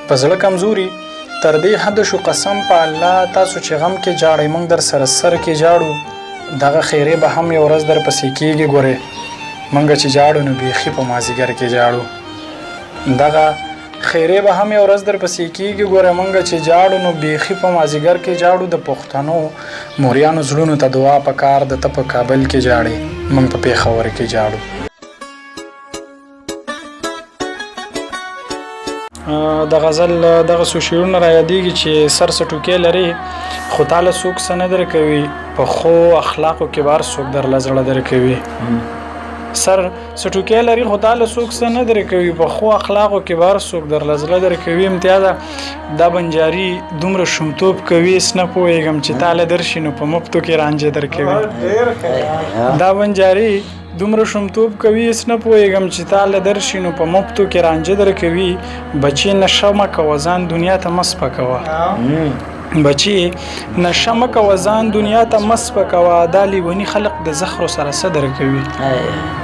په زړه کمزوري تر دې حد شو قسم په الله تاسو چې غم کې جاړئ موږ در سره سر کې جاړو دغه خیرې به هم یو ورځ در پسې کېږي ګورې موږ چې جاړو نو بیخي په مازدیګر کې جاړو دغه خیرې به هم یو ورځ در پسې کېږي ګوره موږ چې جاړو نو بیخي په مازدیګر کې جاړو د پښتنو موریانو زړونو ته دعا پکار ده ته په کابل کې جاړې موږ په پېښور کې جاړو. د غزل دغه څو شعرونه رایادېږي چې سر څه ټوکې لري خو تاله څوک څه نه درکوي په ښو اخلاقو کې بار څوک درله زړه درکوي سر څه ټوکې لري خو تاله څوک څه نه درکوي په ښو اخلاقو کې بار څوک درله زړه درکوي امتیازه دا بنجاري دومره شومتوب کوي اس نه پوهېږم چې تاله درشي نو په مفتو کې رانجې درکوي دا بنجاري دومره شومتوب کوي اس نه پوهېږم چې تاله درشي نو په مفتو کې رانجه درکوي بچي نشه مه کوه ځان دنیا ته مه سپکوه بچي نشه مه کوه ځان دنیا ته مه سپکوه دا لیوني خلق د زخرو سره څه درکوي